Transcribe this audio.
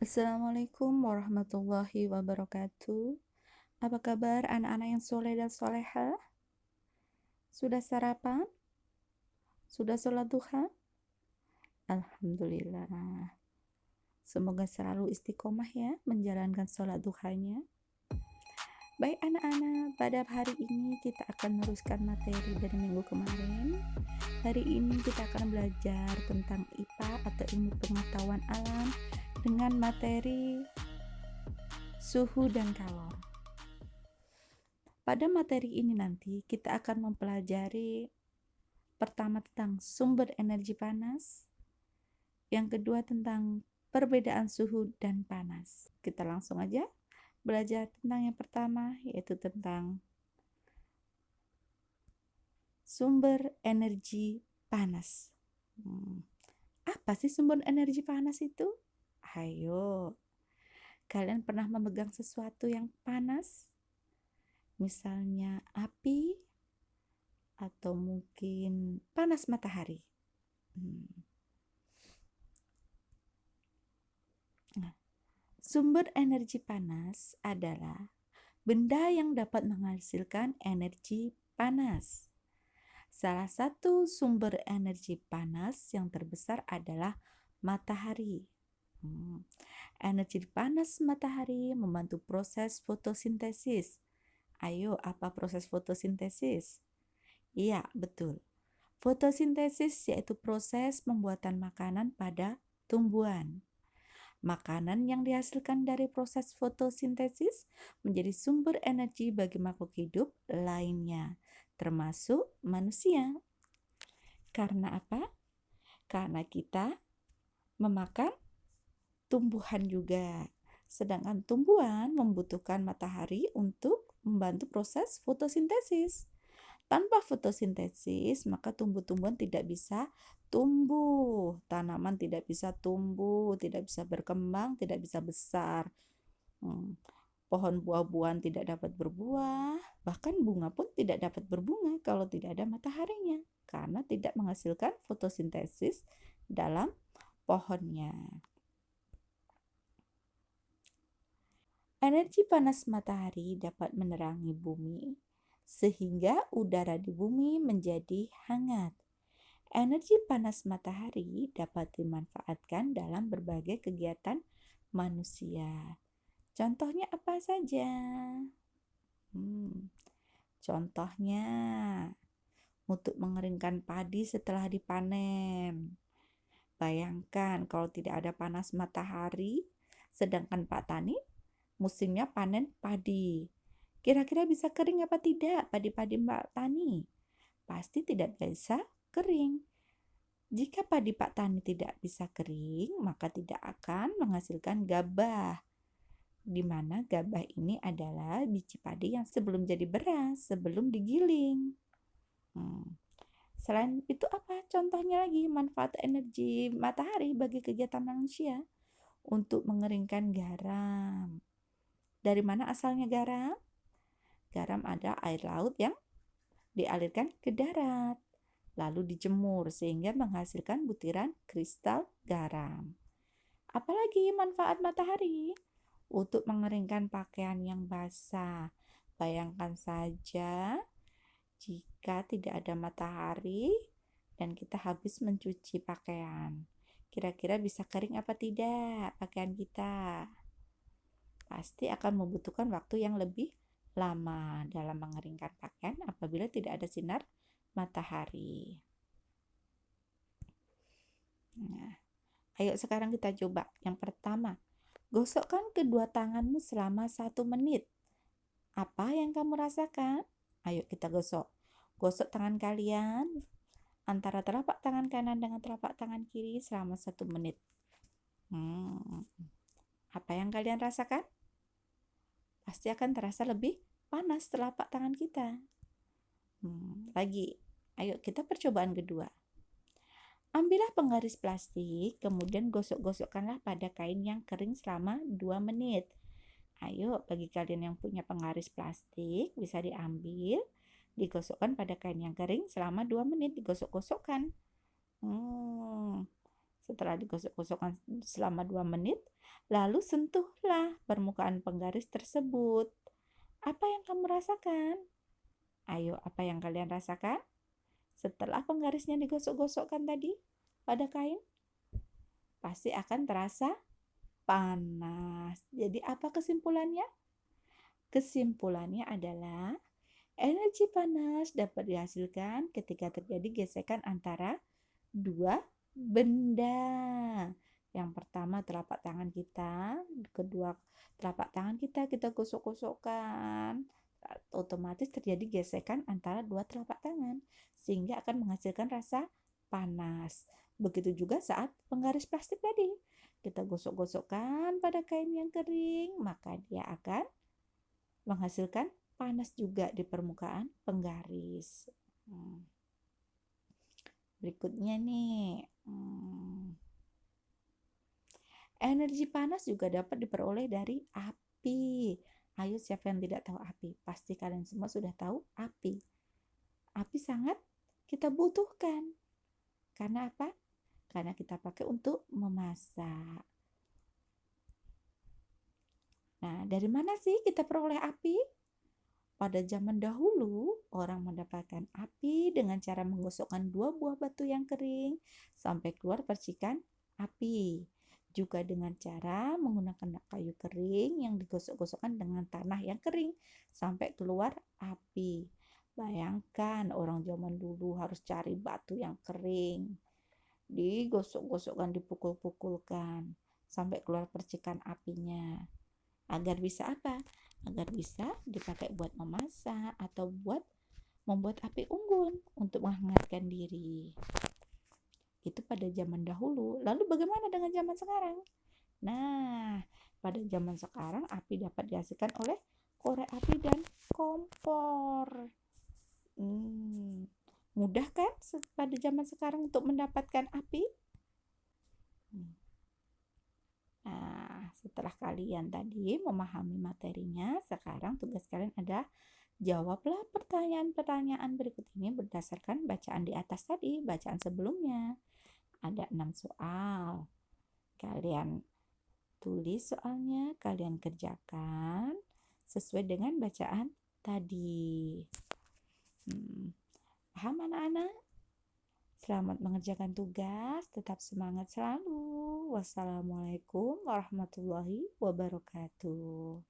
Assalamualaikum warahmatullahi wabarakatuh. Apa kabar anak-anak yang soleh dan soleha? Sudah sarapan? Sudah sholat duha? Alhamdulillah. Semoga selalu istiqomah ya menjalankan sholat duhanya. Baik anak-anak, pada hari ini kita akan meneruskan materi dari minggu kemarin. Hari ini kita akan belajar tentang IPA atau ilmu pengetahuan alam dengan materi suhu dan kalor. Pada materi ini nanti kita akan mempelajari pertama tentang sumber energi panas, yang kedua tentang perbedaan suhu dan panas. Kita langsung aja belajar tentang yang pertama, yaitu tentang sumber energi panas. Apa sih sumber energi panas itu? Ayo, kalian pernah memegang sesuatu yang panas? Misalnya api, atau mungkin panas matahari. Nah, sumber energi panas adalah benda yang dapat menghasilkan energi panas. Salah satu sumber energi panas yang terbesar adalah matahari. Energi panas matahari membantu proses fotosintesis. Ayo, apa proses fotosintesis? Iya, betul. Fotosintesis yaitu proses pembuatan makanan pada tumbuhan. Makanan yang dihasilkan dari proses fotosintesis menjadi sumber energi bagi makhluk hidup lainnya, termasuk manusia. Karena apa? Karena kita memakan tumbuhan juga. Sedangkan tumbuhan membutuhkan matahari untuk membantu proses fotosintesis. Tanpa fotosintesis, maka tumbuh-tumbuhan tidak bisa tumbuh, tanaman tidak bisa tumbuh, tidak bisa berkembang, tidak bisa besar. Pohon buah-buahan tidak dapat berbuah, bahkan bunga pun tidak dapat berbunga kalau tidak ada mataharinya, karena tidak menghasilkan fotosintesis dalam pohonnya. Energi panas matahari dapat menerangi bumi, sehingga udara di bumi menjadi hangat. Energi panas matahari dapat dimanfaatkan dalam berbagai kegiatan manusia. Contohnya apa saja? Contohnya untuk mengeringkan padi setelah dipanen. Bayangkan kalau tidak ada panas matahari, sedangkan Pak Tani musimnya panen padi. Kira-kira bisa kering apa tidak padi-padi Mbak Tani? Pasti tidak bisa kering. Jika padi Pak Tani tidak bisa kering, maka tidak akan menghasilkan gabah. Di mana gabah ini adalah biji padi yang sebelum jadi beras, sebelum digiling. Selain itu apa? Contohnya lagi manfaat energi matahari bagi kegiatan manusia untuk mengeringkan garam. Dari mana asalnya garam? Garam ada air laut yang dialirkan ke darat, lalu dijemur sehingga menghasilkan butiran kristal garam. Apalagi manfaat matahari? Untuk mengeringkan pakaian yang basah. Bayangkan saja jika tidak ada matahari dan kita habis mencuci pakaian. Kira-kira bisa kering apa tidak pakaian kita? Pasti akan membutuhkan waktu yang lebih lama dalam mengeringkan pakaian apabila tidak ada sinar matahari. Nah, ayo sekarang kita coba. Yang pertama, gosokkan kedua tanganmu selama 1 menit. Apa yang kamu rasakan? Ayo kita gosok. Gosok tangan kalian antara telapak tangan kanan dengan telapak tangan kiri selama 1 menit. Apa yang kalian rasakan? Pasti akan terasa lebih panas telapak tangan kita. Lagi, ayo kita percobaan kedua. Ambillah penggaris plastik, kemudian gosok-gosokkanlah pada kain yang kering selama 2 menit. Ayo, bagi kalian yang punya penggaris plastik, bisa diambil, digosokkan pada kain yang kering selama 2 menit, digosok-gosokkan. Setelah digosok-gosokkan selama 2 menit, Lalu sentuhlah permukaan penggaris tersebut. Apa yang kamu rasakan? Ayo, apa yang kalian rasakan? Setelah penggarisnya digosok-gosokkan tadi pada kain, pasti akan terasa panas. Jadi apa kesimpulannya? Kesimpulannya adalah energi panas dapat dihasilkan ketika terjadi gesekan antara dua benda. Yang pertama telapak tangan kita, kedua telapak tangan kita gosok-gosokkan. Otomatis terjadi gesekan antara dua telapak tangan sehingga akan menghasilkan rasa panas. Begitu juga saat penggaris plastik tadi. Kita gosok-gosokkan pada kain yang kering, maka dia akan menghasilkan panas juga di permukaan penggaris. Berikutnya nih, energi panas juga dapat diperoleh dari api. Ayo, siapa yang tidak tahu api? Pasti kalian semua sudah tahu api. Api sangat kita butuhkan. Karena apa? Karena kita pakai untuk memasak. Nah, dari mana sih kita peroleh api? Pada zaman dahulu, orang mendapatkan api dengan cara menggosokkan dua buah batu yang kering sampai keluar percikan api. Juga dengan cara menggunakan kayu kering yang digosok-gosokkan dengan tanah yang kering sampai keluar api. Bayangkan orang zaman dulu harus cari batu yang kering, digosok-gosokkan, dipukul-pukulkan sampai keluar percikan apinya. Agar bisa apa? Agar bisa dipakai buat memasak atau buat membuat api unggun untuk menghangatkan diri. Itu pada zaman dahulu. Lalu bagaimana dengan zaman sekarang? Nah, pada zaman sekarang api dapat dihasilkan oleh korek api dan kompor. Mudah kan pada zaman sekarang untuk mendapatkan api? Nah, setelah kalian tadi memahami materinya, sekarang tugas kalian adalah jawablah pertanyaan-pertanyaan berikut ini berdasarkan bacaan di atas tadi, bacaan sebelumnya. Ada 6 soal. Kalian tulis soalnya, kalian kerjakan sesuai dengan bacaan tadi. Paham anak-anak? Selamat mengerjakan tugas, tetap semangat selalu. Wassalamualaikum warahmatullahi wabarakatuh.